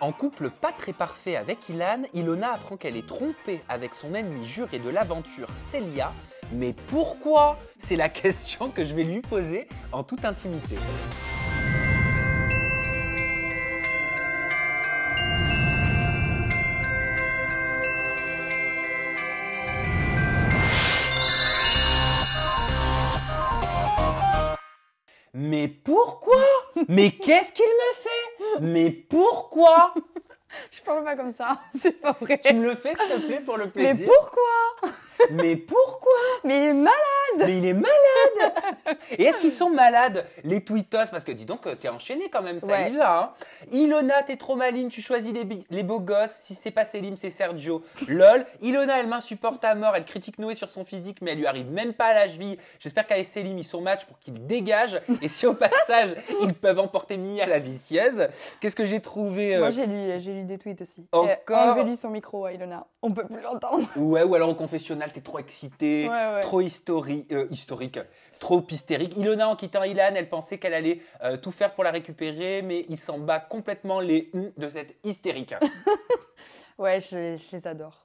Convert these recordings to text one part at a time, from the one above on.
En couple pas très parfait avec Ilan, Ilona apprend qu'elle est trompée avec son ennemi juré de l'aventure, Célia. Mais pourquoi? C'est la question que je vais lui poser en toute intimité. Mais pourquoi? Mais qu'est-ce qu'il me fait? Mais pourquoi? Je parle pas comme ça, c'est pas vrai. Tu me le fais s'il te plaît pour le plaisir? Mais pourquoi? Mais pourquoi? Mais il est malade. Mais il est malade. Et est-ce qu'ils sont malades, les tweetos? Parce que dis donc, t'es enchaîné quand même, ça Ouais. y va. Hein. Ilona, t'es trop maligne, tu choisis les beaux gosses. Si c'est pas Selim, c'est Sergio. Lol. Ilona, elle m'insupporte à mort. Elle critique Noé sur son physique, mais elle lui arrive même pas à la cheville. J'espère qu'avec Selim, ils sont match pour qu'il dégage. Et si au passage, ils peuvent emporter Mia la vicieuse. Qu'est-ce que j'ai trouvé Moi, j'ai lu des tweets aussi. Encore Enlevez-lui son micro à Ilona. On peut plus l'entendre. Ouais, ou alors au confessionnal, t'es trop excité, Ouais. trop historique, trop hystérique. Ilona, en quittant Ilan, elle pensait qu'elle allait tout faire pour la récupérer, mais il s'en bat complètement les de cette hystérique. Ouais, je les adore.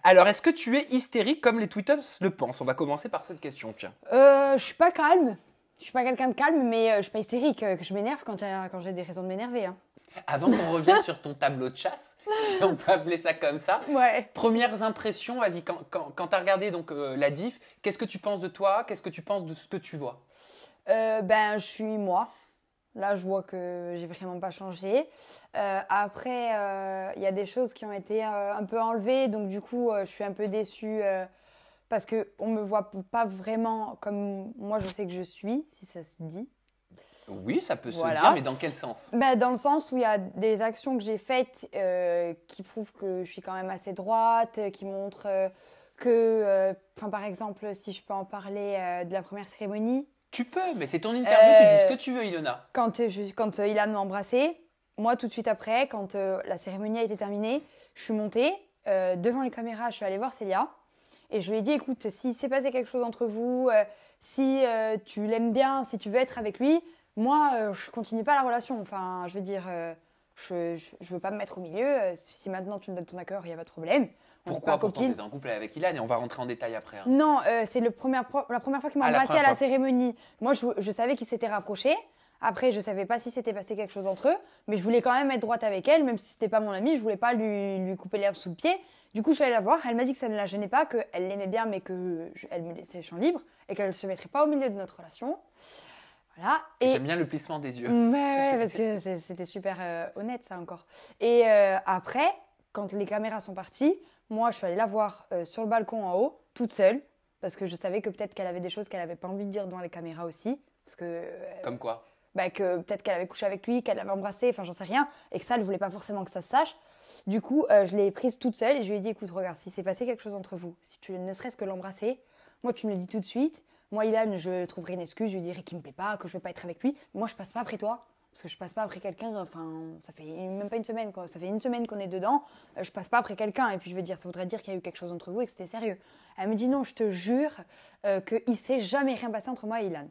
Alors, est-ce que tu es hystérique comme les tweeters le pensent? On va commencer par cette question, tiens. Je suis pas calme. Je suis pas quelqu'un de calme, mais je suis pas hystérique. Que je m'énerve quand j'ai des raisons de m'énerver. Hein. Avant qu'on revienne sur ton tableau de chasse, si on peut appeler ça comme ça, Ouais. premières impressions, vas-y, quand tu as regardé donc, la diff, qu'est-ce que tu penses de toi? Qu'est-ce que tu penses de ce que tu vois? Je suis moi. Là, je vois que j'ai vraiment pas changé. Après, il y a des choses qui ont été un peu enlevées, donc du coup, je suis un peu déçue parce qu'on me voit pas vraiment comme moi je sais que je suis, si ça se dit. Oui, ça peut Voilà. se dire, mais dans quel sens? Dans le sens où il y a des actions que j'ai faites qui prouvent que je suis quand même assez droite, qui montrent par exemple, si je peux en parler de la première cérémonie, Tu peux, mais c'est ton interview, tu dis ce que tu veux, Ilona. quand Ilan m'a embrassée, moi tout de suite après, quand la cérémonie a été terminée, je suis montée devant les caméras, je suis allée voir Célia et je lui ai dit écoute, s'il s'est passé quelque chose entre vous, si tu l'aimes bien, si tu veux être avec lui, moi je continue pas la relation. Enfin, je veux dire, je veux pas me mettre au milieu. Si maintenant tu me donnes ton accord, il y a pas de problème. On n'est Pourquoi? pas Pourtant, copines. t'es en couple avec Ilan et on va rentrer en détail après. Hein. Non, c'est la première fois qu'il m'a Ah, la embrassée à première la fois. cérémonie. Moi, je savais qu'ils s'étaient rapprochés. Après, je savais pas si s'était passé quelque chose entre eux, mais je voulais quand même être droite avec elle, même si c'était pas mon amie, je voulais pas lui couper l'herbe sous le pied. Du coup, je suis allée la voir. Elle m'a dit que ça ne la gênait pas, qu'elle l'aimait bien, mais qu'elle me laissait le champ libre et qu'elle ne se mettrait pas au milieu de notre relation. Voilà. Et J'aime bien le plissement des yeux. ouais, parce que c'était super honnête, ça encore. Et après, quand les caméras sont parties, moi, je suis allée la voir sur le balcon en haut, toute seule, parce que je savais que peut-être qu'elle avait des choses qu'elle n'avait pas envie de dire devant les caméras aussi. Parce que, Comme quoi? que peut-être qu'elle avait couché avec lui, qu'elle l'avait embrassé, enfin, j'en sais rien, et que ça, elle ne voulait pas forcément que ça se sache. Du coup, je l'ai prise toute seule et je lui ai dit écoute, regarde, si s'est passé quelque chose entre vous, si tu ne serait-ce que l'embrasser, moi, tu me le dis tout de suite. Moi, Ilan, je trouverai une excuse, je lui dirai qu'il me plaît pas, que je veux pas être avec lui. Moi, je passe pas après toi, parce que je passe pas après quelqu'un. Enfin, ça fait même pas une semaine, quoi. Ça fait une semaine qu'on est dedans. Je passe pas après quelqu'un. Et puis je veux dire, ça voudrait dire qu'il y a eu quelque chose entre vous et que c'était sérieux. Elle me dit non, je te jure qu'il s'est jamais rien passé entre moi et Ilan.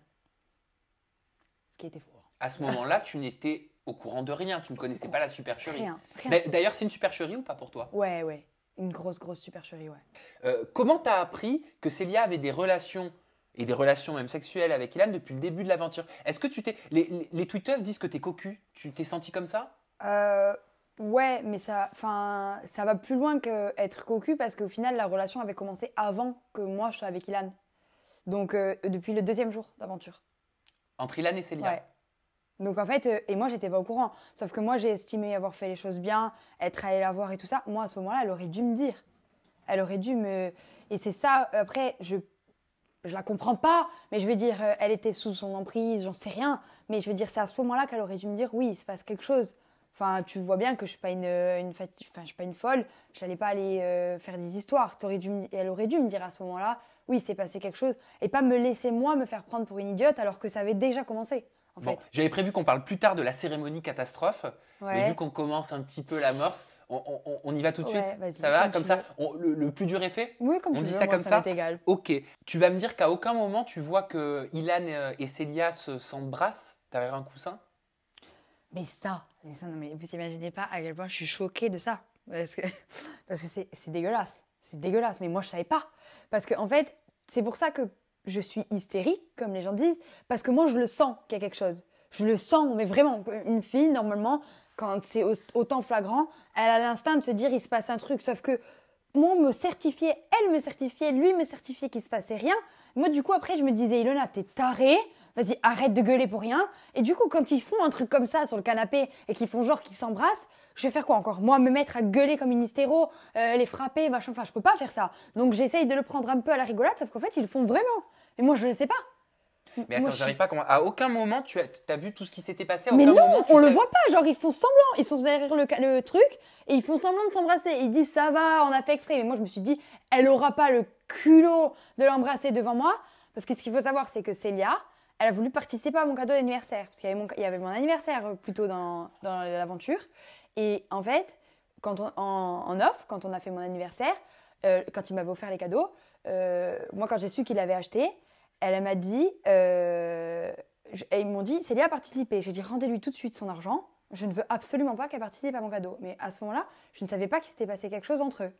Ce qui était faux. À ce moment-là, tu n'étais au courant de rien. Tu ne connaissais pas la supercherie. Rien. D'ailleurs, c'est une supercherie ou pas pour toi? Ouais. Une grosse supercherie, ouais. Comment t'as appris que Célia avait des relations et des relations même sexuelles avec Ilan depuis le début de l'aventure? Est-ce que tu t'es... Les tweeters disent que t'es cocu. Tu t'es senti comme ça? Ouais, mais ça va plus loin qu'être cocu parce qu'au final, la relation avait commencé avant que moi je sois avec Ilan. Donc, depuis le 2e jour d'aventure. Entre Ilan et Célia? Ouais. Donc, en fait, et moi, j'étais pas au courant. Sauf que moi, j'ai estimé avoir fait les choses bien, être allée la voir et tout ça. Moi, à ce moment-là, elle aurait dû me dire. Elle aurait dû me... Et c'est ça, après, je la comprends pas, mais je veux dire, elle était sous son emprise, j'en sais rien. Mais je veux dire, c'est à ce moment-là qu'elle aurait dû me dire, oui, il se passe quelque chose. Enfin, tu vois bien que je suis pas je suis pas une folle. Je n'allais pas aller faire des histoires. Elle aurait dû me dire à ce moment-là, oui, il s'est passé quelque chose. Et pas me laisser, moi, me faire prendre pour une idiote alors que ça avait déjà commencé, en Bon, fait. j'avais prévu qu'on parle plus tard de la cérémonie catastrophe. Ouais. Mais vu qu'on commence un petit peu l'amorce, on y va tout de Ouais, suite. vas-y, Ça va? comme Comme tu ça, veux. le plus dur est fait? Oui, comme On tu dit veux, ça moi, comme ça ça? m'est égal. Ok. Tu vas me dire qu'à aucun moment tu vois que Ilan et Célia s'embrassent derrière un coussin? Non, mais vous imaginez pas à quel point je suis choquée de ça. Parce que c'est dégueulasse. C'est dégueulasse, mais moi je savais pas. Parce que en fait, c'est pour ça que je suis hystérique, comme les gens disent, parce que moi je le sens qu'il y a quelque chose. Je le sens, mais vraiment. Une fille, normalement, quand c'est autant flagrant, elle a l'instinct de se dire il se passe un truc. Sauf que moi, on me certifiait, elle me certifiait, lui me certifiait qu'il se passait rien. Moi, du coup, après, je me disais, Ilona, t'es tarée. Vas-y, arrête de gueuler pour rien. Et du coup, quand ils font un truc comme ça sur le canapé et qu'ils font genre qu'ils s'embrassent, je vais faire quoi encore? Moi, me mettre à gueuler comme une hystéro, les frapper, machin, enfin, je peux pas faire ça. Donc, j'essaye de le prendre un peu à la rigolade, sauf qu'en fait, ils le font vraiment. Et moi, je le sais pas. Mais attends, Moi, j'arrive pas à comprendre. À aucun moment, tu as vu tout ce qui s'était passé? À Mais aucun non, moment, tu on le sais- voit pas. Genre, ils font semblant. Ils sont derrière le truc et ils font semblant de s'embrasser. Ils disent ça va, on a fait exprès. Mais moi, je me suis dit, elle aura pas le culot de l'embrasser devant moi. Parce que ce qu'il faut savoir, c'est que Célia, elle a voulu participer à mon cadeau d'anniversaire. Parce il y avait mon anniversaire plutôt dans l'aventure. Et en fait, en off, quand on a fait mon anniversaire, quand il m'avait offert les cadeaux, moi, quand j'ai su qu'il avait acheté, elle m'a dit, et ils m'ont dit, Célia a participé. J'ai dit, rendez-lui tout de suite son argent. Je ne veux absolument pas qu'elle participe à mon cadeau. Mais à ce moment-là, je ne savais pas qu'il s'était passé quelque chose entre eux.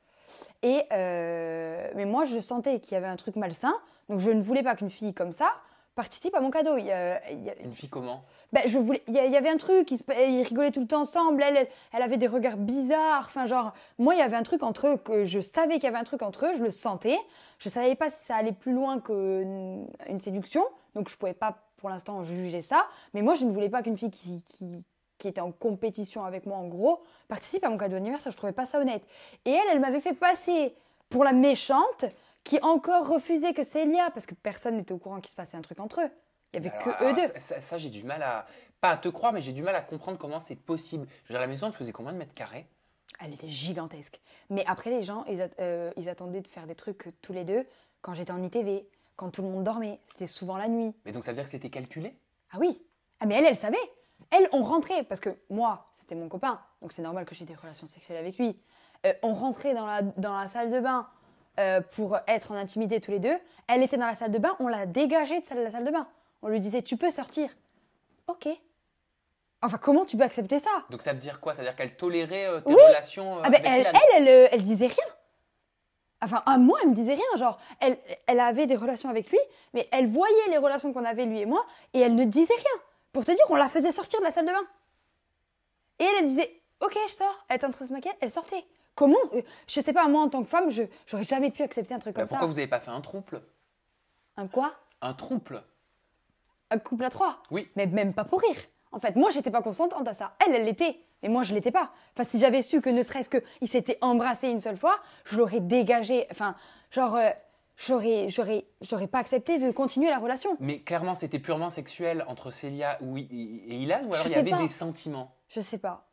Mais moi, je sentais qu'il y avait un truc malsain. Donc, je ne voulais pas qu'une fille comme ça participe à mon cadeau. Une fille comment? Ben, il y avait un truc, ils rigolaient tout le temps ensemble, elle avait des regards bizarres, enfin genre, moi il y avait un truc entre eux, que je savais qu'il y avait un truc entre eux, je le sentais, je savais pas si ça allait plus loin qu'une séduction, donc je pouvais pas pour l'instant juger ça, mais moi je ne voulais pas qu'une fille qui était en compétition avec moi en gros, participe à mon cadeau d'anniversaire, je trouvais pas ça honnête. Et elle m'avait fait passer pour la méchante, qui encore refusait que Célia, parce que personne n'était au courant qu'il se passait un truc entre eux. Il n'y avait que eux deux. Ça, j'ai du mal à. Pas à te croire, mais j'ai du mal à comprendre comment c'est possible. Je veux dire, la maison, elle faisait combien de mètres carrés? Elle était gigantesque. Mais après, les gens, ils attendaient de faire des trucs tous les deux quand j'étais en ITV, quand tout le monde dormait. C'était souvent la nuit. Mais donc ça veut dire que c'était calculé? Ah oui. Ah mais elle savait. Elle, on rentrait, parce que moi, c'était mon copain, donc c'est normal que j'ai des relations sexuelles avec lui. On rentrait dans la salle de bain pour être en intimité tous les deux. Elle était dans la salle de bain, on l'a dégagée de la salle de bain. On lui disait, tu peux sortir. Ok. Enfin, comment tu peux accepter ça? Donc ça veut dire quoi? Ça veut dire qu'elle tolérait tes Oui. relations Ah ben, avec elle disait rien. Enfin, à moi, elle me disait rien. Genre, elle avait des relations avec lui, mais elle voyait les relations qu'on avait, lui et moi, et elle ne disait rien. Pour te dire, on la faisait sortir de la salle de bain. Et elle disait, ok, je sors. Elle était en train de se maquiller, elle sortait. Comment? Je sais pas, moi, en tant que femme, j'aurais jamais pu accepter un truc comme ça. Pourquoi vous n'avez pas fait un trouble? Un quoi? Un trouble? Un couple à trois? Oui. Mais même pas pour rire. En fait, moi, j'étais pas consentante à ça. Elle l'était. Mais moi, je l'étais pas. Enfin, si j'avais su que ne serait-ce qu'ils s'étaient embrassés une seule fois, je l'aurais dégagé. Enfin, genre, j'aurais pas accepté de continuer la relation. Mais clairement, c'était purement sexuel entre Célia et Ilan, ou alors Je il y sais avait pas. des sentiments? Je sais pas.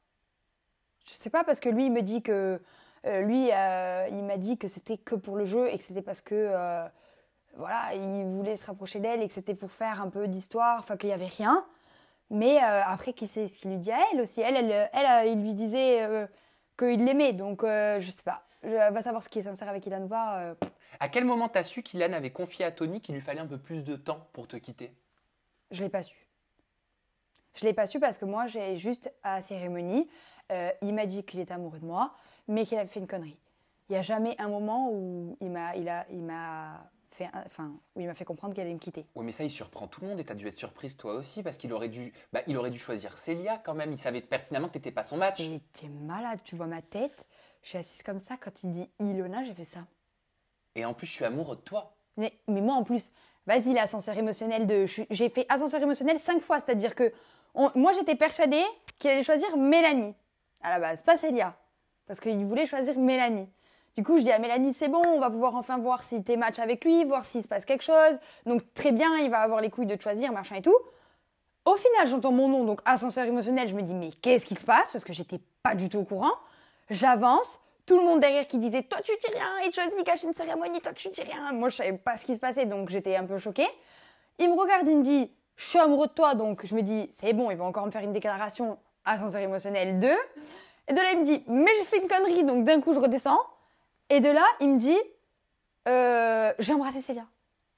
Je sais pas parce que lui, il me dit que. Il m'a dit que c'était que pour le jeu et que c'était parce que. Voilà, il voulait se rapprocher d'elle et que c'était pour faire un peu d'histoire, enfin qu'il y avait rien. Mais après, qui sait ce qu'il lui dit à elle aussi. Il lui disait qu'il l'aimait, donc je sais pas. Va savoir ce qui est sincère avec Ilan ou pas. À quel moment t'as su qu'Ilan avait confié à Tony qu'il lui fallait un peu plus de temps pour te quitter? Je l'ai pas su. Je l'ai pas su parce que moi, j'ai juste à la cérémonie, il m'a dit qu'il était amoureux de moi, mais qu'il avait fait une connerie. Il n'y a jamais un moment où il m'a fait comprendre qu'elle allait me quitter. Oui, mais ça, il surprend tout le monde et t'as dû être surprise toi aussi parce qu'il aurait dû choisir Célia quand même. Il savait pertinemment que t'étais pas son match. Et t'es malade, tu vois ma tête. Je suis assise comme ça, quand il dit Ilona, j'ai fait ça. Et en plus, je suis amoureux de toi. Mais moi en plus, vas-y, l'ascenseur émotionnel j'ai fait ascenseur émotionnel 5 fois, c'est-à-dire que moi j'étais persuadée qu'il allait choisir Mélanie. À la base, pas Célia. Parce qu'il voulait choisir Mélanie. Du coup, je dis à Mélanie, c'est bon, on va pouvoir enfin voir si t'es match avec lui, voir s'il se passe quelque chose. Donc très bien, il va avoir les couilles de te choisir, machin et tout. Au final, j'entends mon nom, donc ascenseur émotionnel, je me dis, mais qu'est-ce qui se passe? Parce que j'étais pas du tout au courant. J'avance, tout le monde derrière qui disait, toi tu dis rien, il choisit, il cache une cérémonie, toi tu dis rien. Moi, je savais pas ce qui se passait, donc j'étais un peu choquée. Il me regarde, il me dit, je suis amoureux de toi, donc je me dis, c'est bon, il va encore me faire une déclaration, ascenseur émotionnel 2. Et de là, il me dit, mais j'ai fait une connerie, donc d'un coup, je redescends. Et de là, il me dit, j'ai embrassé Célia.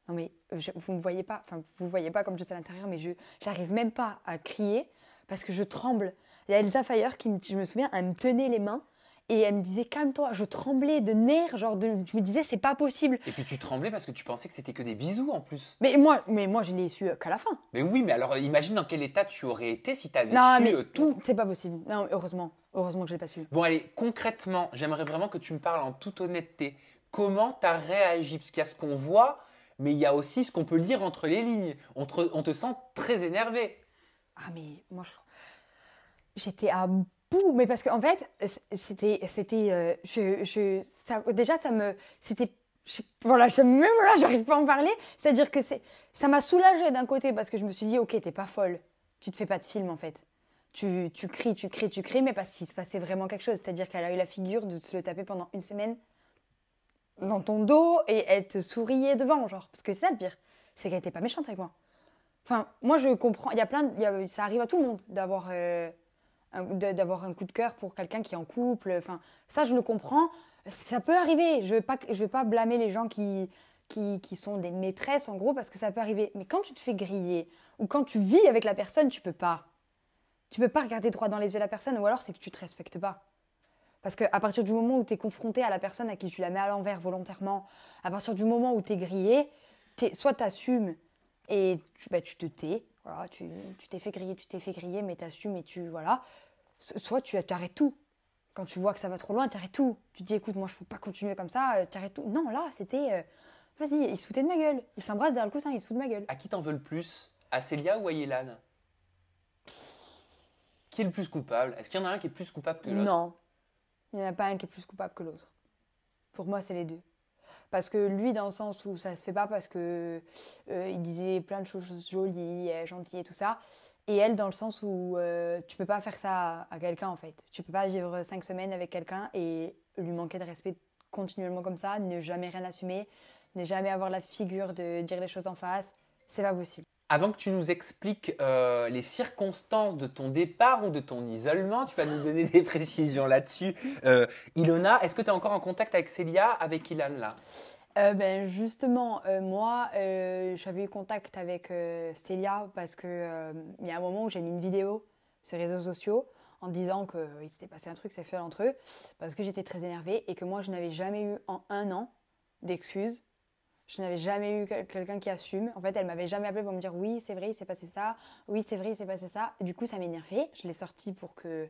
Non mais, vous me voyez pas, enfin, vous voyez pas comme je suis à l'intérieur, mais j'arrive même pas à crier parce que je tremble. Il y a Elsa Fayer je me souviens, elle me tenait les mains et elle me disait calme-toi. Je tremblais de nerfs, je me disais c'est pas possible. Et puis tu tremblais parce que tu pensais que c'était que des bisous en plus. Mais moi je l'ai su qu'à la fin. Mais oui, mais alors imagine dans quel état tu aurais été si tu avais Non, su mais tout. c'est pas possible. Non, heureusement que je l'ai pas su. Bon, allez, concrètement, j'aimerais vraiment que tu me parles en toute honnêteté. Comment tu as réagi? Parce qu'il y a ce qu'on voit, mais il y a aussi ce qu'on peut lire entre les lignes. On te sent très énervé. Ah, mais moi, j'étais à bout. Mais parce qu'en fait, voilà, même là, j'arrive pas à en parler. C'est-à-dire que ça m'a soulagée d'un côté parce que je me suis dit, ok, t'es pas folle. Tu te fais pas de film en fait. Tu cries, mais parce qu'il se passait vraiment quelque chose. C'est-à-dire qu'elle a eu la figure de se le taper pendant une semaine dans ton dos et elle te souriait devant, genre. Parce que c'est ça le pire, c'est qu'elle était pas méchante avec moi. Enfin, moi je comprends, ça arrive à tout le monde d'avoir un coup de cœur pour quelqu'un qui est en couple. Enfin, ça je le comprends, ça peut arriver. Je vais pas blâmer les gens qui sont des maîtresses en gros parce que ça peut arriver. Mais quand tu te fais griller ou quand tu vis avec la personne, tu peux pas. Tu peux pas regarder droit dans les yeux de la personne ou alors c'est que tu te respectes pas. Parce qu'à partir du moment où tu es confronté à la personne à qui tu la mets à l'envers volontairement, à partir du moment où tu es grillé, soit tu assumes et tu te tais. Voilà, tu t'es fait griller, mais tu assumes et voilà. Soit tu arrêtes tout. Quand tu vois que ça va trop loin, tu arrêtes tout. Tu te dis, écoute, moi je peux pas continuer comme ça, tu arrêtes tout. Non, là, c'était. Vas-y, il se foutait de ma gueule. Il s'embrasse derrière le coussin, il se fout de ma gueule. À qui t'en veux le plus? À Célia ou à Yelan? Qui est le plus coupable? Est-ce qu'il y en a un qui est plus coupable que l'autre? Non. Il n'y en a pas un qui est plus coupable que l'autre. Pour moi, c'est les deux. Parce que lui, dans le sens où ça se fait pas parce que il disait plein de choses jolies, gentilles et tout ça. Et elle, dans le sens où tu peux pas faire ça à quelqu'un, en fait. Tu peux pas vivre 5 semaines avec quelqu'un et lui manquer de respect continuellement comme ça, ne jamais rien assumer, ne jamais avoir la figure de dire les choses en face. C'est pas possible. Avant que tu nous expliques les circonstances de ton départ ou de ton isolement, tu vas nous donner des précisions là-dessus. Ilona, est-ce que tu es encore en contact avec Célia, avec Ilan là? Justement, moi, j'avais eu contact avec Célia parce que il y a un moment où j'ai mis une vidéo sur les réseaux sociaux en disant qu'il s'était passé un truc sexuel entre eux parce que j'étais très énervée et que moi, je n'avais jamais eu en 1 an d'excuses. Je n'avais jamais eu quelqu'un qui assume. En fait, elle m'avait jamais appelé pour me dire oui, c'est vrai, il s'est passé ça. Oui, c'est vrai, il s'est passé ça. Du coup, ça m'énervait. Je l'ai sorti pour que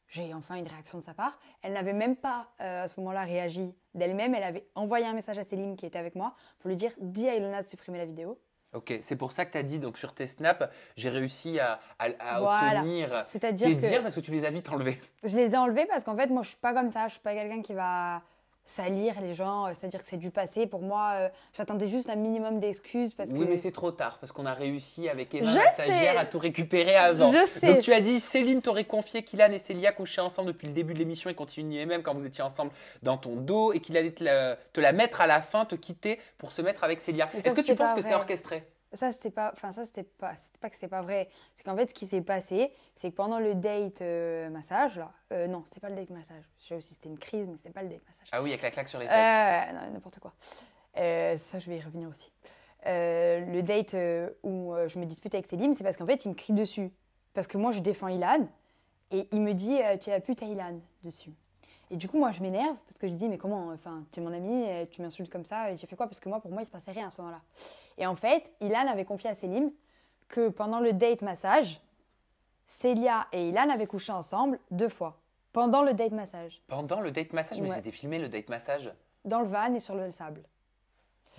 j'ai enfin une réaction de sa part. Elle n'avait même pas à ce moment-là réagi d'elle-même. Elle avait envoyé un message à Céline qui était avec moi pour lui dire dis à Ilona de supprimer la vidéo. Ok, c'est pour ça que tu as dit donc sur tes snaps, j'ai réussi à Voilà. obtenir C'est-à-dire tes que dires parce que tu les as vite enlevés. je les ai enlevés parce qu'en fait, moi, je suis pas comme ça. Je suis pas quelqu'un qui va salir les gens, c'est-à-dire que c'est du passé. Pour moi, j'attendais juste un minimum d'excuses parce Oui, que... mais c'est trop tard parce qu'on a réussi avec Emma, Je la stagiaire, sais. à tout récupérer avant. Je sais. Donc tu as dit, Céline t'aurait confié qu'Ilan et Célia couchaient ensemble depuis le début de l'émission et continuaient même quand vous étiez ensemble dans ton dos et qu'il allait te la mettre à la fin, te quitter pour se mettre avec Célia. Mais ça, Est-ce que tu c'était penses pas que c'est vrai. orchestré? C'était pas que c'était pas vrai. C'est qu'en fait, ce qui s'est passé, c'est que pendant le date massage, là, non, c'était pas le date massage. Je sais aussi, c'était une crise, mais c'était pas le date massage. Ah oui, avec la claque sur les fesses. Non, n'importe quoi. Ça, je vais y revenir aussi. Le date où je me dispute avec Céline, c'est parce qu'en fait, il me crie dessus. Parce que moi, je défends Ilan, et il me dit tu es la pute à Ilan dessus. Et du coup, moi, je m'énerve parce que je dis mais comment, enfin, tu es mon ami, tu m'insultes comme ça, et j'ai fait quoi? Parce que moi, pour moi, il se passait rien à ce moment-là. Et en fait, Ilan avait confié à Céline que pendant le date massage, Célia et Ilan avaient couché ensemble 2 fois. Pendant le date massage. Pendant le date massage, mais Ouais. c'était filmé le date massage. Dans le van et sur le sable.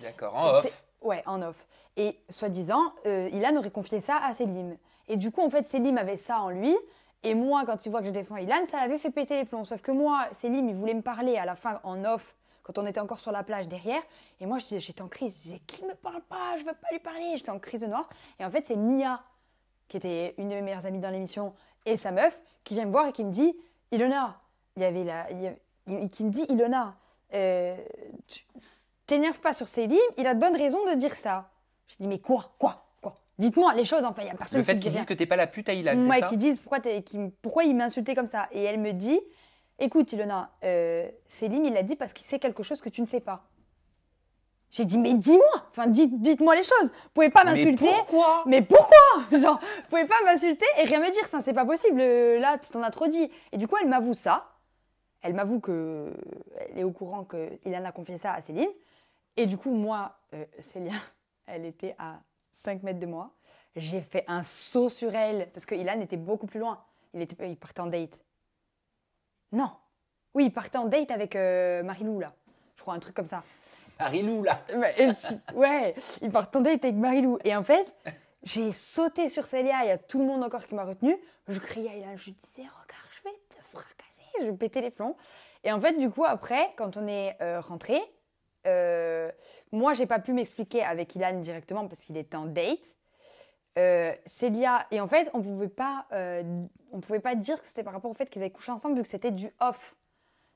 D'accord, en off. Ouais, en off. Et soi-disant, Ilan aurait confié ça à Célim. Et du coup, en fait, Célim avait ça en lui. Et moi, quand il voit que je défends Ilan, ça l'avait fait péter les plombs. Sauf que moi, Célim, il voulait me parler à la fin en off, quand on était encore sur la plage derrière. Et moi, j'étais en crise. Je disais, qu'il me parle pas, je veux pas lui parler. J'étais en crise de noir. Et en fait, c'est Mia, qui était une de mes meilleures amies dans l'émission, et sa meuf, qui vient me voir et qui me dit, Ilona, qui me dit, Ilona, t'énerves pas sur Célim, il a de bonnes raisons de dire ça. Je dis, mais quoi? Dites-moi les choses, enfin, il n'y a personne Le fait qui dit qu'ils rien. disent que t'es pas la pute à Ilan, Ouais, c'est ça? qui disent pourquoi il m'insultait comme ça. Et elle me dit, écoute Ilona, Célim, il l'a dit parce qu'il sait quelque chose que tu ne fais pas. J'ai dit, mais dis-moi, enfin, dites-moi les choses. Vous pouvez pas m'insulter. Mais pourquoi? Genre, vous pouvez pas m'insulter et rien me dire. Enfin, c'est pas possible. Là, tu t'en as trop dit. Et du coup, elle m'avoue ça. Elle m'avoue qu'elle est au courant qu'Ilan a confié ça à Céline. Et du coup, moi, Célia, elle était à 5 mètres de moi. J'ai fait un saut sur elle parce que Ilan était beaucoup plus loin. Il partait en date. Non. Oui, il partait en date avec Marilou, là. Je crois, un truc comme ça. Marilou, là. Ouais, il partait en date avec Marilou. Et en fait, j'ai sauté sur Célia. Il y a tout le monde encore qui m'a retenue. Je criais à Ilan, je lui disais, regarde, je vais te fracasser. Je pétais les plombs. Et en fait, du coup, après, quand on est rentré, moi, j'ai pas pu m'expliquer avec Ilan directement parce qu'il était en date. Célia, et en fait, on pouvait pas dire que c'était par rapport au fait qu'ils avaient couché ensemble vu que c'était du off.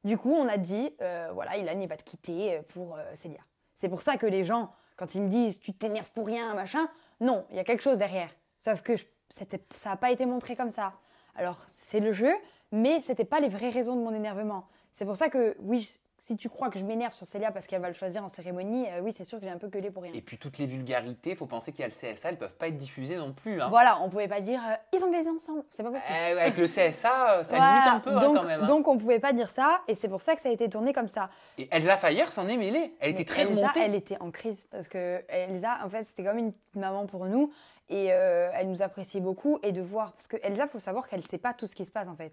Du coup, on a dit, voilà, Ilan, il va te quitter pour Célia. C'est pour ça que les gens, quand ils me disent, tu t'énerves pour rien, machin, non, il y a quelque chose derrière. Sauf que ça n'a pas été montré comme ça. Alors, c'est le jeu, mais c'était pas les vraies raisons de mon énervement. C'est pour ça que, oui, si tu crois que je m'énerve sur Célia parce qu'elle va le choisir en cérémonie, oui, c'est sûr que j'ai un peu gueulé pour rien. Et puis toutes les vulgarités, il faut penser qu'il y a le CSA, elles peuvent pas être diffusées non plus. Hein. Voilà, on pouvait pas dire ils ont baisé ensemble, c'est pas possible. Avec le CSA, ça voilà, limite un peu donc, quand même. Hein. Donc on pouvait pas dire ça, et c'est pour ça que ça a été tourné comme ça. Et Elsa Fayer s'en est mêlée, elle était très remontée. Elle était en crise, parce que Elsa, en fait, c'était comme une maman pour nous, et elle nous appréciait beaucoup, et de voir, parce que Elsa, faut savoir qu'elle sait pas tout ce qui se passe en fait.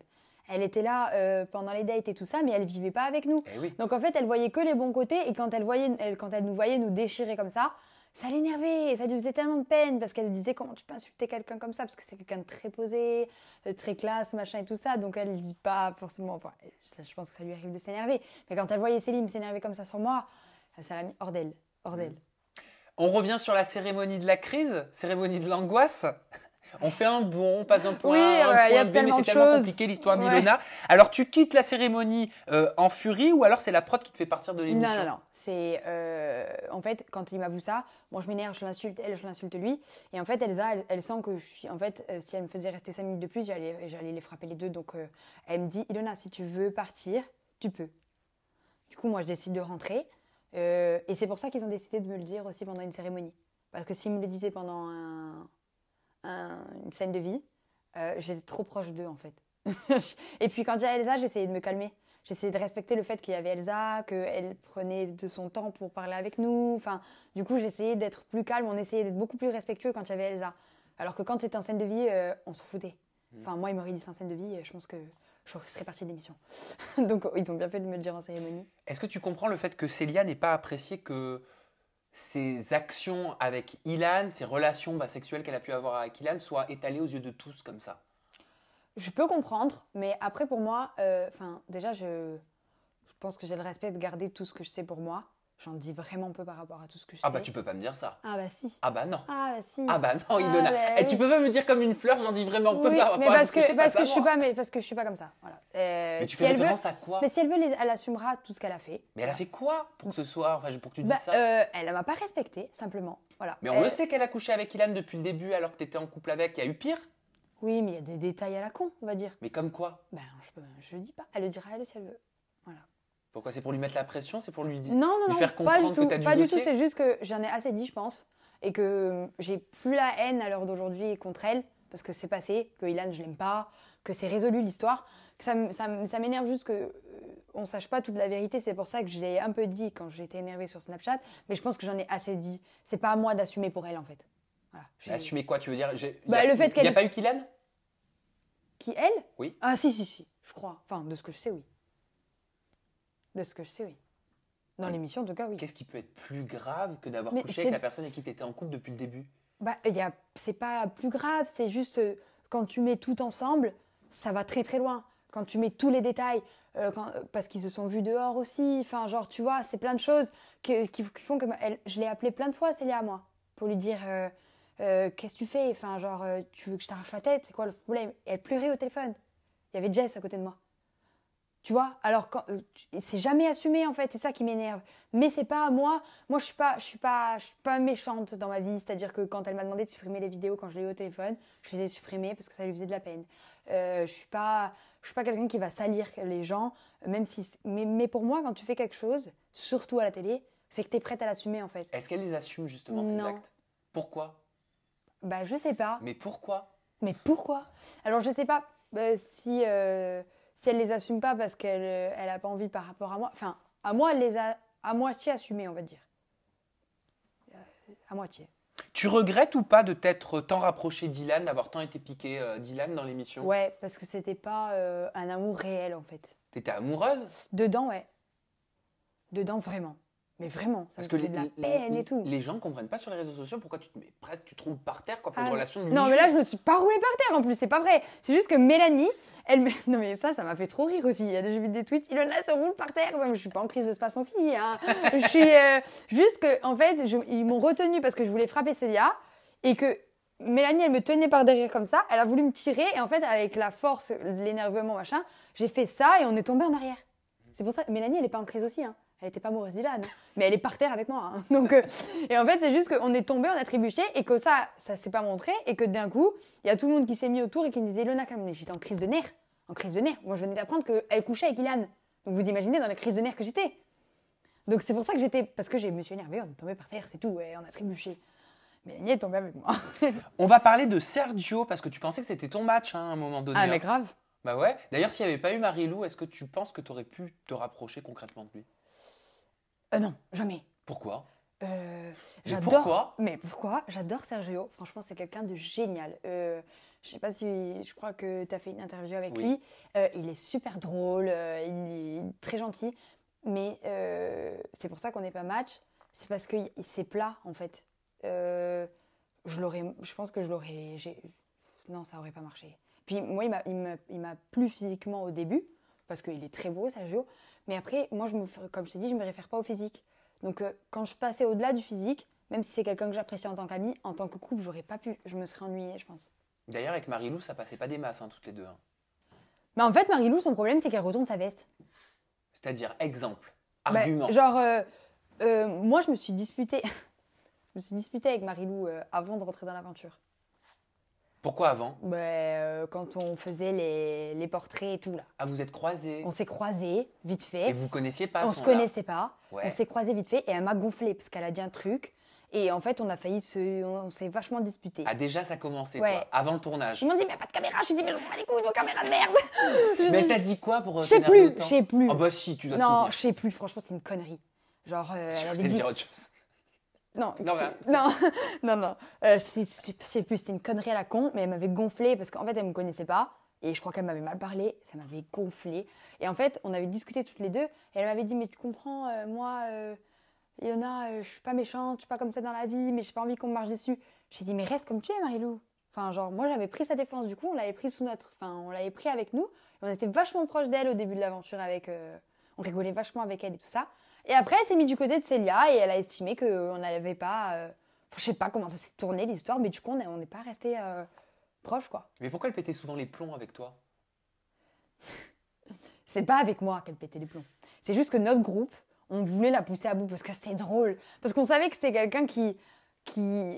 Elle était là pendant les dates et tout ça, mais elle vivait pas avec nous. Oui. Donc en fait, elle voyait que les bons côtés, et quand elle nous voyait nous déchirer comme ça l'énervait, et ça lui faisait tellement de peine, parce qu'elle se disait comment tu peux insulter quelqu'un comme ça, parce que c'est quelqu'un de très posé, très classe, machin et tout ça, donc elle ne dit pas forcément, enfin, je pense que ça lui arrive de s'énerver, mais quand elle voyait Céline s'énerver comme ça sur moi, ça l'a mis hors d'elle, hors d'elle. On revient sur la cérémonie de la crise, cérémonie de l'angoisse. On fait un bond, on passe d'un point A à un point B, mais c'est tellement compliqué l'histoire d'Ilona. Alors tu quittes la cérémonie en furie ou alors c'est la prod qui te fait partir de l'émission? Non. C'est en fait quand il m'avoue ça, bon je m'énerve, je l'insulte elle, je l'insulte lui, et en fait Elsa, elle sent que je suis, en fait si elle me faisait rester 5 minutes de plus, j'allais les frapper les deux. Donc elle me dit Ilona, si tu veux partir, tu peux. Du coup moi je décide de rentrer et c'est pour ça qu'ils ont décidé de me le dire aussi pendant une cérémonie, parce que s'ils me le disaient pendant une scène de vie, j'étais trop proche d'eux en fait. Et puis quand j'ai Elsa, j'essayais de me calmer. J'essayais de respecter le fait qu'il y avait Elsa, qu'elle prenait de son temps pour parler avec nous. Enfin, du coup, j'essayais d'être plus calme. On essayait d'être beaucoup plus respectueux quand il y avait Elsa. Alors que quand c'était en scène de vie, on s'en foutait. Enfin, moi, il m'aurait dit c'est en scène de vie, je pense que je serais partie de l'émission. Donc, ils ont bien fait de me le dire en cérémonie. Est-ce que tu comprends le fait que Célia n'ait pas apprécié que ses actions avec Ilan, ses relations sexuelles qu'elle a pu avoir avec Ilan, soient étalées aux yeux de tous comme ça? Je peux comprendre, mais après pour moi, déjà je pense que j'ai le respect de garder tout ce que je sais pour moi. J'en dis vraiment peu par rapport à tout ce que je sais. Ah bah tu peux pas me dire ça. Ah bah si. Ah bah non. Ah bah si. Ah bah non, Ilona. Oui. Tu peux pas me dire comme une fleur, j'en dis vraiment peu oui, par rapport mais à ce que je sais parce que je suis pas comme ça. Voilà. Mais tu fais référence à quoi? Mais si elle veut, elle assumera tout ce qu'elle a fait. Mais elle a fait quoi pour que ce soit, pour que tu dises ça? Elle m'a pas respecté, simplement. Voilà. Mais on le sait qu'elle a couché avec Ilan depuis le début alors que tu étais en couple avec. Il y a eu pire? Oui, mais il y a des détails à la con, on va dire. Mais comme quoi? Je le dis pas. Elle le dira elle si elle veut. Voilà. Pourquoi? C'est pour lui mettre la pression? C'est pour lui dire? Non, lui faire comprendre que tu as du pas dossier? du tout. C'est juste que j'en ai assez dit, je pense. Et que j'ai plus la haine à l'heure d'aujourd'hui contre elle. Parce que c'est passé, que Ilan, je l'aime pas, que c'est résolu l'histoire. Que ça m'énerve juste qu'on sache pas toute la vérité. C'est pour ça que je l'ai un peu dit quand j'étais énervée sur Snapchat. Mais je pense que j'en ai assez dit. C'est pas à moi d'assumer pour elle, en fait. Voilà. Assumer quoi? Tu veux dire? Le fait qu'elle... Il n'y a pas eu qu'Ilan? Qui, elle? Oui. Ah si, je crois. Enfin, de ce que je sais, oui. De ce que je sais, oui. Dans l'émission, en tout cas, oui. Qu'est-ce qui peut être plus grave que d'avoir couché avec la personne avec qui tu étais en couple depuis le début? C'est pas plus grave, c'est juste quand tu mets tout ensemble, ça va très très loin. Quand tu mets tous les détails, parce qu'ils se sont vus dehors aussi, enfin, genre, tu vois, c'est plein de choses qui font que... je l'ai appelée plein de fois, Célia, moi, pour lui dire... qu'est-ce que tu fais? Enfin, genre, tu veux que je t'arrache la tête? C'est quoi le problème? Et elle pleurait au téléphone. Il y avait Jess à côté de moi. Tu vois? Alors, c'est jamais assumé, en fait. C'est ça qui m'énerve. Mais c'est pas moi. Moi, je suis pas méchante dans ma vie. C'est-à-dire que quand elle m'a demandé de supprimer les vidéos quand je l'ai eu au téléphone, je les ai supprimées parce que ça lui faisait de la peine. Je suis pas quelqu'un qui va salir les gens, même si... Mais pour moi, quand tu fais quelque chose, surtout à la télé, C'est que t'es prête à l'assumer en fait. Est-ce qu'elle les assume justement, ces Non. actes? Pourquoi? Bah je sais pas. Mais pourquoi? Mais pourquoi? Alors je sais pas si elle les assume pas parce qu'elle a pas envie par rapport à moi. Enfin, à moi, elle les a à moitié assumées, on va dire. À moitié. Tu regrettes ou pas de t'être tant rapproché d'Ilan, d'avoir tant été piqué d'Ilan dans l'émission? Ouais, parce que c'était pas un amour réel en fait. T'étais amoureuse? Dedans, ouais. Dedans, vraiment. Mais vraiment, ça Parce me que faisait de la peine et tout. les gens ne comprennent pas sur les réseaux sociaux pourquoi tu te mets presque tu te roules par terre pour une Ah, relation de 8 non, mais là, je me suis pas roulée par terre en plus, c'est pas vrai. C'est juste que Mélanie, non, mais ça m'a fait trop rire aussi. J'ai vu des tweets, Ilona se roule par terre. Non, mais je suis pas en crise de spasmophilie. Hein. Je suis juste que, en fait, ils m'ont retenue parce que je voulais frapper Célia et que Mélanie, elle me tenait par derrière comme ça. Elle a voulu me tirer et en fait, avec la force, l'énervement, machin, j'ai fait ça et on est tombé en arrière. C'est pour ça que Mélanie, elle est pas en crise aussi. Hein. Elle n'était pas amoureuse d'Ilan, mais elle est par terre avec moi. Hein. Donc, et en fait, c'est juste qu'on est tombé, on a trébuché et que ça s'est pas montré et que d'un coup, il y a tout le monde qui s'est mis autour et qui me disait Ilona, calme, mais j'étais en crise de nerfs. En crise de nerfs. Moi, je venais d'apprendre qu'elle couchait avec Ilan. Donc, vous imaginez dans la crise de nerfs que j'étais. Donc, c'est pour ça que j'étais. Parce que je me suis énervée, on est tombé par terre, c'est tout, et on a trébuché. Mélanie est tombée avec moi. On va parler de Sergio parce que tu pensais que c'était ton match hein, à un moment donné. Ah, hein. mais grave. Bah ouais. D'ailleurs, s'il n'y avait pas eu Marie-Lou, est-ce que tu penses que tu aurais pu te rapprocher concrètement de lui? Non, jamais. Pourquoi? Mais J'adore. pourquoi? Mais pourquoi? J'adore Sergio. Franchement, c'est quelqu'un de génial. Je sais pas si. Je crois que tu as fait une interview avec Oui. lui. Il est super drôle. Il est très gentil. Mais c'est pour ça qu'on n'est pas match. C'est parce que c'est plat, en fait. Je pense que je l'aurais. Non, ça aurait pas marché. Puis moi, il m'a plu physiquement au début. Parce qu'il est très beau, Sergio. Mais après, moi, comme je t'ai dit, je ne me réfère pas au physique. Donc, quand je passais au-delà du physique, même si c'est quelqu'un que j'apprécie en tant qu'ami, en tant que couple, j'aurais pas pu. Je me serais ennuyée, je pense. D'ailleurs, avec Marie-Lou, ça passait pas des masses hein, toutes les deux. Hein. Mais en fait, Marie-Lou, son problème, c'est qu'elle retourne sa veste. C'est-à-dire, exemple, Bah, argument. genre, moi, je me suis disputée avec Marie-Lou avant de rentrer dans l'aventure. Pourquoi avant? Quand on faisait les portraits et tout, là. Ah, vous êtes croisés. On s'est croisés, vite fait. Et vous connaissiez pas à On ce se moment-là? connaissait pas. Ouais. On s'est croisés vite fait et elle m'a gonflé parce qu'elle a dit un truc. Et en fait, on a failli on s'est vachement disputé. Ah, déjà, ça commençait Ouais. quoi? Avant le tournage. Ils m'ont dit, mais pas de caméra. J'ai dit, mais je m'en bats les couilles, vos caméras de merde. Mais t'as dit quoi pour Je sais t'énerver plus, autant? je sais plus. Ah bah si, tu dois te Non, souvenir. je sais plus. Franchement, c'est une connerie. Genre, elle Je avait vais te dit. dire autre chose. Non, Non, non. Je sais plus, c'était une connerie à la con, mais elle m'avait gonflé parce qu'en fait, elle me connaissait pas. Et je crois qu'elle m'avait mal parlé, ça m'avait gonflé. Et en fait, on avait discuté toutes les deux. Et elle m'avait dit, mais tu comprends, moi, Ilona, je suis pas méchante, je suis pas comme ça dans la vie, mais j'ai pas envie qu'on me marche dessus. J'ai dit, mais reste comme tu es, Marie-Lou. Enfin, genre, moi, j'avais pris sa défense, du coup, on l'avait pris on l'avait pris avec nous. Et on était vachement proches d'elle au début de l'aventure avec. On rigolait vachement avec elle et tout ça. Et après, elle s'est mise du côté de Célia et elle a estimé qu'on n'avait pas. Je sais pas comment ça s'est tourné l'histoire, mais du coup, on n'est pas resté proches, quoi. Mais pourquoi elle pétait souvent les plombs avec toi? C'est pas avec moi qu'elle pétait les plombs. C'est juste que notre groupe, on voulait la pousser à bout parce que c'était drôle. Parce qu'on savait que c'était quelqu'un qui.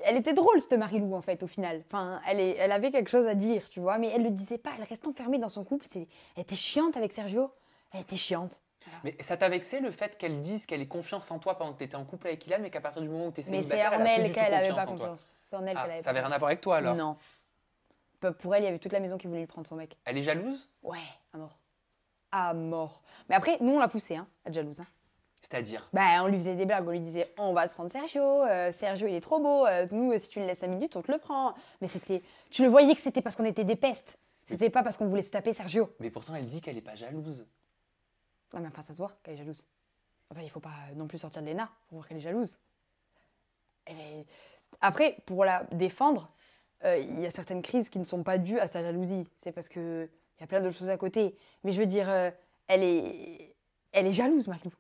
Elle était drôle, cette Marie-Lou, en fait, au final. Enfin, elle avait quelque chose à dire, tu vois, mais elle le disait pas. Elle restait enfermée dans son couple. Elle était chiante avec Sergio. Elle était chiante. Voilà. Mais ça t'a vexé le fait qu'elle dise qu'elle ait confiance en toi pendant que t'étais en couple avec Ilan, mais qu'à partir du moment où t'es Mais c'est célibataire, en elle a plus elle du tout qu'elle avait confiance pas en toi? confiance. C'est en elle Ah, qu'elle avait ça pas avait rien à voir avec toi alors? Non. Pour elle, il y avait toute la maison qui voulait lui prendre son mec. Elle est jalouse? Ouais, à mort. À mort. Mais après, nous, on l'a poussée, hein, à être jalouse. Hein. C'est-à-dire? Bah, on lui faisait des blagues, on lui disait on va te prendre Sergio, Sergio il est trop beau, nous si tu le laisses 5 minutes on te le prend. Mais tu le voyais que c'était parce qu'on était des pestes, c'était pas parce qu'on voulait se taper Sergio. Mais pourtant elle dit qu'elle est pas jalouse. Non mais enfin ça se voit qu'elle est jalouse. Enfin il faut pas non plus sortir de l'ENA pour voir qu'elle est jalouse. Après pour la défendre, il y a certaines crises qui ne sont pas dues à sa jalousie, c'est parce que il y a plein d'autres choses à côté. Mais je veux dire, elle est jalouse Marie-Lou.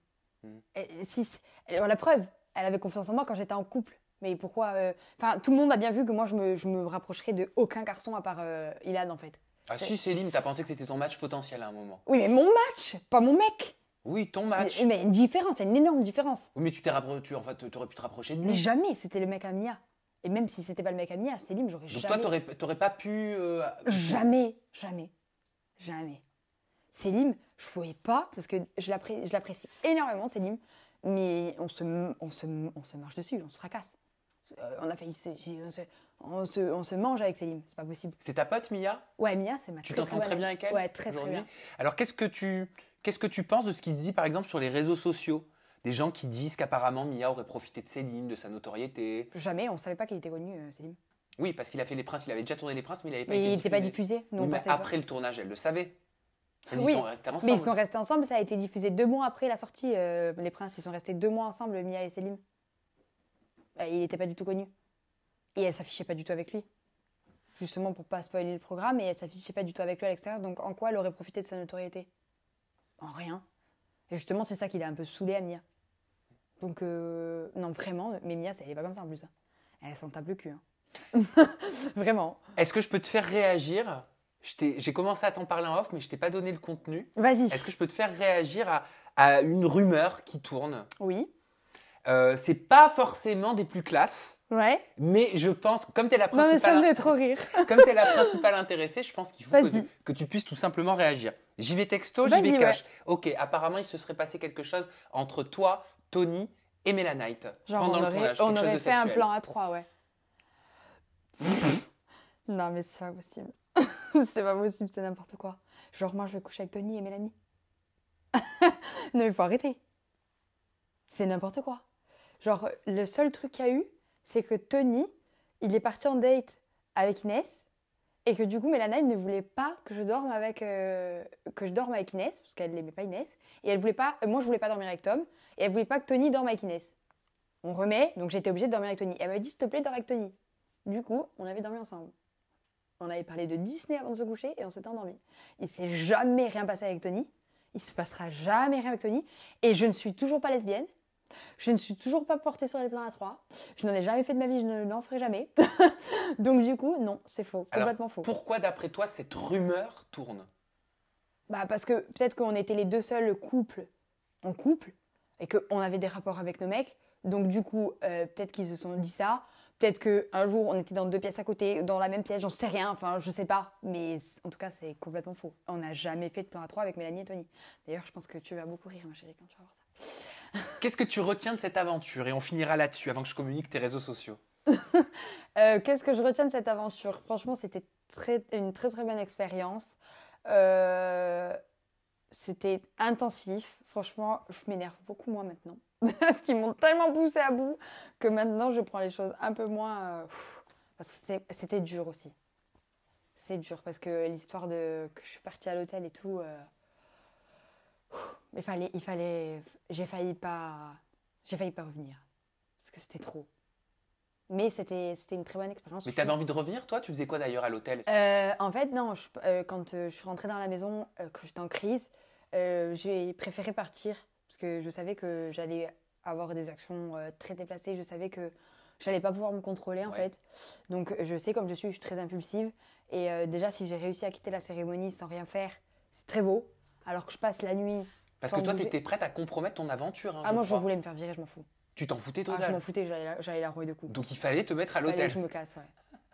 La preuve, elle avait confiance en moi quand j'étais en couple. Mais pourquoi tout le monde a bien vu que moi, je me rapprocherais de aucun garçon à part Ilan, en fait. Ah si Céline, t'as pensé que c'était ton match potentiel à un moment? Oui, mais mon match, pas mon mec. Oui, ton match. Mais une différence, il y a une énorme différence. Oui, mais t'aurais pu te rapprocher de Mais lui. jamais c'était le mec à Mia. Et même si c'était pas le mec à Mia, Céline, j'aurais Donc jamais... toi, t'aurais pas pu... Jamais. Céline, je pouvais pas, parce que je l'apprécie énormément, Céline, mais on se marche dessus, on se fracasse. On a failli on se mange avec Selim, c'est pas possible. C'est ta pote, Mia? Ouais, Mia, c'est ma Tu très, t'entends très très bonne bien amie. avec elle Ouais, très très aujourd'hui? bien. Alors, qu'est-ce que tu penses de ce qui se dit, par exemple, sur les réseaux sociaux? Des gens qui disent qu'apparemment Mia aurait profité de Selim, de sa notoriété. Jamais, on savait pas qu'il était connu, Selim. Oui, parce qu'il a fait Les Princes, il avait déjà tourné Les Princes, mais il n'avait pas Mais été il n'était pas diffusé. diffusé, nous Oui, on mais pensait après le tournage, elle le savait. Ils Oui, sont restés mais ensemble. ils sont restés ensemble, ça a été diffusé 2 mois après la sortie, Les Princes, ils sont restés 2 mois ensemble, Mia et Selim. Il n'était pas du tout connu. Et elle s'affichait pas du tout avec lui. Justement pour pas spoiler le programme, et elle s'affichait pas du tout avec lui à l'extérieur, donc en quoi elle aurait profité de sa notoriété? En rien. Et justement, c'est ça qui l'a un peu saoulé à Mia. Donc, non, vraiment, mais Mia, elle est pas comme ça en plus. Hein. Elle s'en tape le cul. Hein. Vraiment. Est-ce que je peux te faire réagir? J'ai commencé à t'en parler en off, mais je t'ai pas donné le contenu. Vas-y. Est-ce que je peux te faire réagir à une rumeur qui tourne? Oui. C'est pas forcément des plus classes, Ouais. mais je pense, comme tu es la Non, mais ça me principale, fait trop rire. comme t'es la principale intéressée, je pense qu'il faut Vas-y. que tu puisses tout simplement réagir. J'y vais texto, j'y Vas-y, vais ouais. cash. Ok, apparemment, il se serait passé quelque chose entre toi, Tony et Mélanite Genre, pendant on le aurait, tournage. on Quelque chose aurait de fait un sexuel. plan à 3, ouais. Non, mais c'est pas possible. C'est pas possible, c'est n'importe quoi. Genre, moi, je vais coucher avec Tony et Mélanie. Non, il faut arrêter. C'est n'importe quoi. Genre, le seul truc qu'il y a eu, c'est que Tony, il est parti en date avec Inès et que du coup, Mélanie ne voulait pas que je dorme avec Inès parce qu'elle n'aimait pas Inès. Et elle voulait pas, moi, je voulais pas dormir avec Tom et elle voulait pas que Tony dorme avec Inès. On remet, donc j'étais obligée de dormir avec Tony. Et elle m'avait dit, s'il te plaît, dors avec Tony. Du coup, on avait dormi ensemble. On avait parlé de Disney avant de se coucher et on s'était endormi. Il s'est jamais rien passé avec Tony. Il se passera jamais rien avec Tony. Et je ne suis toujours pas lesbienne. Je ne suis toujours pas portée sur les plans à 3. Je n'en ai jamais fait de ma vie, je ne l'en ferai jamais. Donc du coup, non, c'est faux, Alors, complètement faux. pourquoi, d'après toi, cette rumeur tourne? Bah parce que peut-être qu'on était les deux seuls couples en couple et qu'on avait des rapports avec nos mecs. Donc du coup, peut-être qu'ils se sont dit ça. Peut-être qu'un jour, on était dans 2 pièces à côté, dans la même pièce, j'en sais rien, enfin, je sais pas. Mais en tout cas, c'est complètement faux. On n'a jamais fait de plan à 3 avec Mélanie et Tony. D'ailleurs, je pense que tu vas beaucoup rire, ma chérie, quand tu vas voir ça. Qu'est-ce que tu retiens de cette aventure? Et on finira là-dessus avant que je communique tes réseaux sociaux. Qu'est-ce que je retiens de cette aventure? Franchement, c'était une très très bonne expérience. C'était intensif. Franchement, je m'énerve beaucoup moins maintenant. Parce qu'ils m'ont tellement poussé à bout que maintenant, je prends les choses un peu moins... parce que c'était dur aussi. C'est dur parce que l'histoire que je suis partie à l'hôtel et tout... j'ai failli pas revenir. Parce que c'était trop. Mais c'était une très bonne expérience. Mais t'avais envie de revenir, toi? Tu faisais quoi d'ailleurs à l'hôtel? En fait, non. Quand je suis rentrée dans la maison, que j'étais en crise, j'ai préféré partir parce que je savais que j'allais avoir des actions très déplacées. Je savais que j'allais pas pouvoir me contrôler en fait. Donc je sais comme je suis très impulsive. Et déjà, si j'ai réussi à quitter la cérémonie sans rien faire, c'est très beau. Alors que je passe la nuit. Parce que toi, t'étais prête à compromettre ton aventure. Hein, moi, crois. je voulais me faire virer, je m'en fous. Tu t'en foutais Je total. m'en foutais, j'allais la rouer de coups. Donc il fallait te mettre à Fallait l'hôtel. que je me casse, ouais.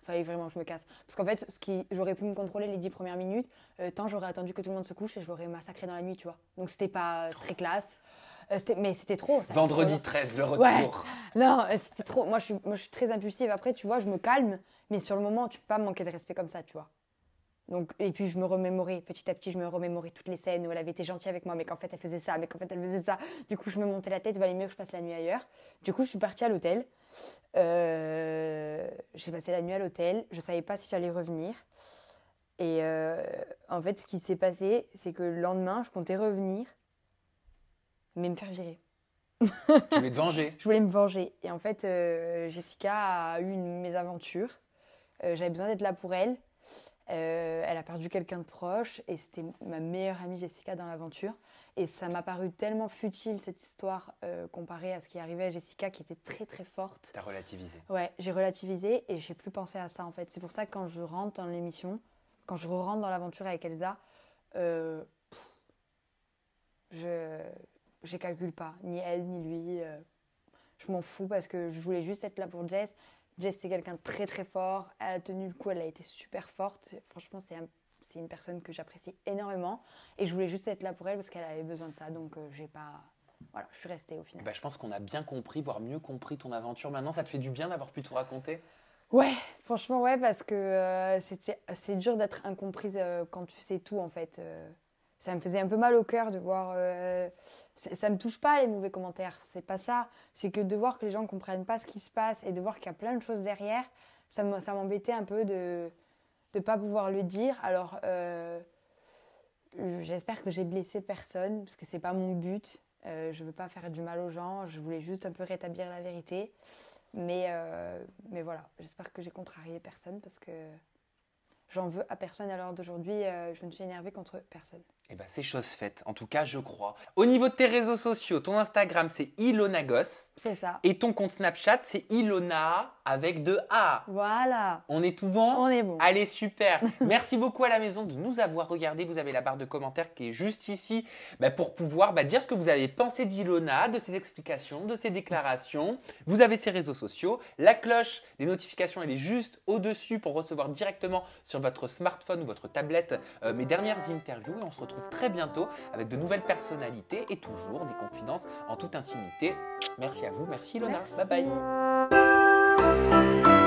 Fallait vraiment que je me casse. Parce qu'en fait, j'aurais pu me contrôler les 10 premières minutes, tant j'aurais attendu que tout le monde se couche et je l'aurais massacré dans la nuit, tu vois. Donc c'était pas très classe. Mais c'était trop. Vendredi 13, le retour. Ouais. Non, c'était trop. Moi, je suis très impulsive. Après, tu vois, je me calme. Mais sur le moment, tu peux pas me manquer de respect comme ça, tu vois. Donc, et puis, je me remémorais. Petit à petit, je me remémorais toutes les scènes où elle avait été gentille avec moi, mais qu'en fait, elle faisait ça, mais qu'en fait, elle faisait ça. Du coup, je me montais la tête. Il valait mieux que je passe la nuit ailleurs. Du coup, je suis partie à l'hôtel. J'ai passé la nuit à l'hôtel. Je savais pas si j'allais revenir. Et en fait, ce qui s'est passé, c'est que le lendemain, je comptais revenir, mais me faire virer. Tu voulais te venger. Je voulais me venger. Et en fait, Jessica a eu une mésaventure. J'avais besoin d'être là pour elle. Elle a perdu quelqu'un de proche et c'était ma meilleure amie Jessica dans l'aventure. Et ça m'a paru tellement futile cette histoire comparée à ce qui arrivait à Jessica qui était très très forte. T'as relativisé. Ouais, j'ai relativisé et j'ai plus pensé à ça en fait. C'est pour ça que quand je rentre dans l'émission, quand je rentre dans l'aventure avec Elsa, je calcule pas, ni elle ni lui. Je m'en fous parce que je voulais juste être là pour Jess. Jess, c'est quelqu'un de très très fort. Elle a tenu le coup, elle a été super forte. Franchement, c'est une personne que j'apprécie énormément. Et je voulais juste être là pour elle parce qu'elle avait besoin de ça. Donc, j'ai pas voilà, je suis restée au final. Bah, je pense qu'on a bien compris, voire mieux compris ton aventure. Maintenant, ça te fait du bien d'avoir pu tout raconter? Ouais, franchement, ouais, parce que c'est dur d'être incomprise quand tu sais tout, en fait. Ça me faisait un peu mal au cœur de voir. Ça me touche pas les mauvais commentaires, c'est pas ça. C'est que de voir que les gens comprennent pas ce qui se passe et de voir qu'il y a plein de choses derrière, ça m'embêtait un peu de pas pouvoir le dire. Alors, j'espère que j'ai blessé personne, parce que c'est pas mon but. Je veux pas faire du mal aux gens, je voulais juste un peu rétablir la vérité. Mais voilà, j'espère que j'ai contrarié personne parce que j'en veux à personne à l'heure d'aujourd'hui. Je me suis énervée contre personne. Eh ben, c'est chose faite. En tout cas, je crois. Au niveau de tes réseaux sociaux, ton Instagram, c'est Ilonagos. C'est ça. Et ton compte Snapchat, c'est Ilona avec 2 A. Voilà. On est tout bon? On est bon. Allez, super. Merci beaucoup à la maison de nous avoir regardé. Vous avez la barre de commentaires qui est juste ici pour pouvoir dire ce que vous avez pensé d'Ilona, de ses explications, de ses déclarations. Vous avez ses réseaux sociaux. La cloche des notifications, elle est juste au-dessus pour recevoir directement sur votre smartphone ou votre tablette mes dernières interviews. Et on se retrouve très bientôt avec de nouvelles personnalités et toujours des confidences en toute intimité. Merci à vous. Merci Ilona. Merci. Bye bye.